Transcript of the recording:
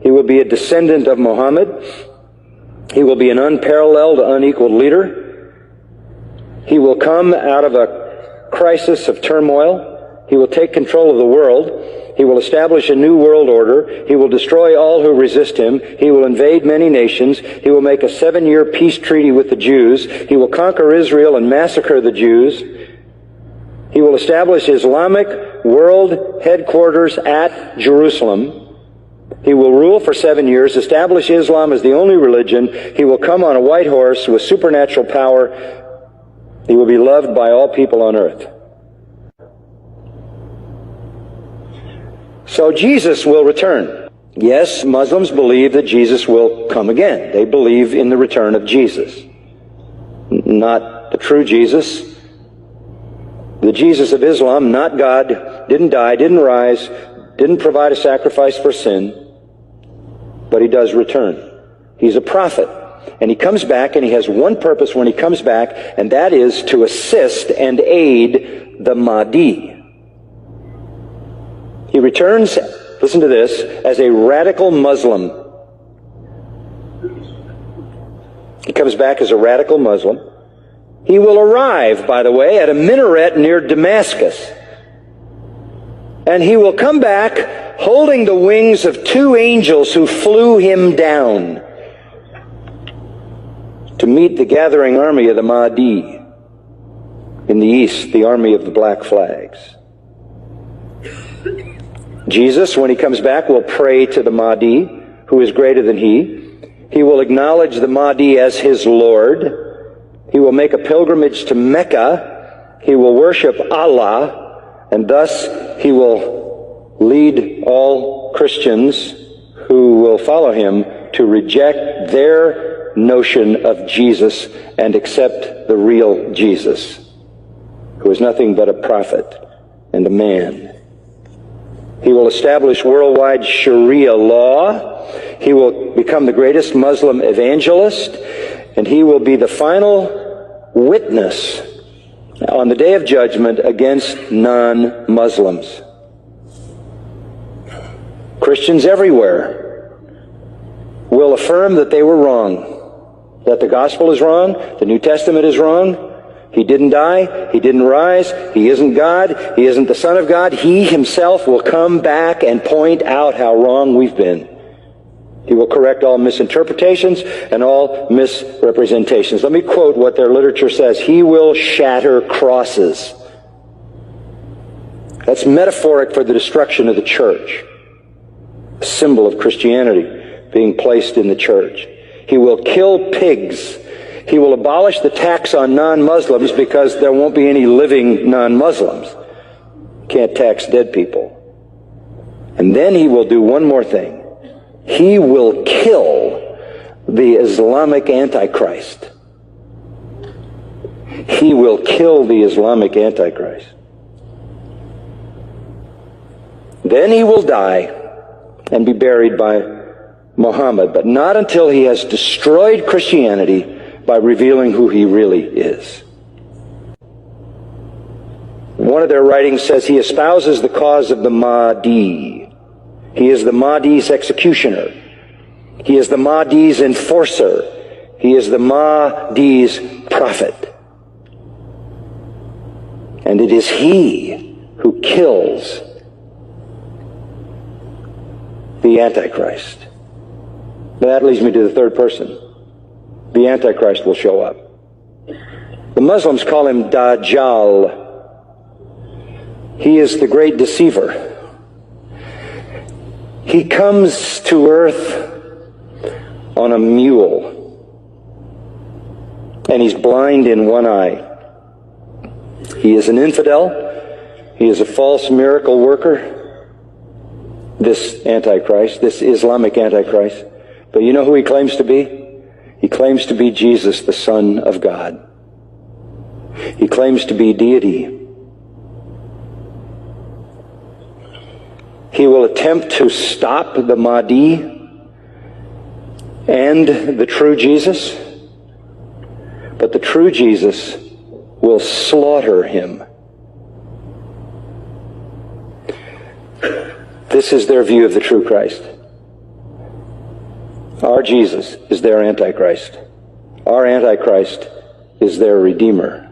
He will be a descendant of Muhammad. He will be an unparalleled, unequaled leader. He will come out of a crisis of turmoil. He will take control of the world. He will establish a new world order. He will destroy all who resist him. He will invade many nations. He will make a 7-year peace treaty with the Jews. He will conquer Israel and massacre the Jews. He will establish Islamic world headquarters at Jerusalem. He will rule for 7 years, establish Islam as the only religion. He will come on a white horse with supernatural power. He will be loved by all people on earth. So Jesus will return. Yes, Muslims believe that Jesus will come again. They believe in the return of Jesus. Not the true Jesus. The Jesus of Islam, not God, didn't die, didn't rise, didn't provide a sacrifice for sin, but he does return. He's a prophet, and he comes back, and he has one purpose when he comes back, and that is to assist and aid the Mahdi. He returns, listen to this, as a radical Muslim. He comes back as a radical Muslim. He will arrive, by the way, at a minaret near Damascus. And he will come back holding the wings of 2 angels who flew him down to meet the gathering army of the Mahdi. In the east, the army of the black flags. Jesus, when he comes back, will pray to the Mahdi, who is greater than he. He will acknowledge the Mahdi as his Lord. He will make a pilgrimage to Mecca. He will worship Allah, and thus he will lead all Christians who will follow him to reject their notion of Jesus and accept the real Jesus, who is nothing but a prophet and a man. He will establish worldwide Sharia law. He will become the greatest Muslim evangelist, and he will be the final witness on the day of judgment against non-Muslims. Christians everywhere will affirm that they were wrong, that the gospel is wrong, the New Testament is wrong. He didn't die, he didn't rise, he isn't God, he isn't the Son of God. He himself will come back and point out how wrong we've been. He will correct all misinterpretations and all misrepresentations. Let me quote what their literature says. He will shatter crosses. That's metaphoric for the destruction of the church, a symbol of Christianity being placed in the church. He will kill pigs. He will abolish the tax on non-Muslims because there won't be any living non-Muslims. Can't tax dead people. And then he will do one more thing. He will kill the Islamic Antichrist. He will kill the Islamic Antichrist. Then he will die and be buried by Muhammad, but not until he has destroyed Christianity by revealing who he really is. One of their writings says he espouses the cause of the Mahdi. He is the Mahdi's executioner. He is the Mahdi's enforcer. He is the Mahdi's prophet. And it is he who kills the Antichrist. That leads me to the third person. The Antichrist will show up. The Muslims call him Dajjal. He is the great deceiver. He comes to earth on a mule, and he's blind in one eye. He is an infidel. He is a false miracle worker, this Antichrist, this Islamic Antichrist. But you know who he claims to be? He claims to be Jesus, the Son of God. He claims to be deity. He will attempt to stop the Mahdi and the true Jesus, but the true Jesus will slaughter him. This is their view of the true Christ. Our Jesus is their Antichrist. Our Antichrist is their Redeemer.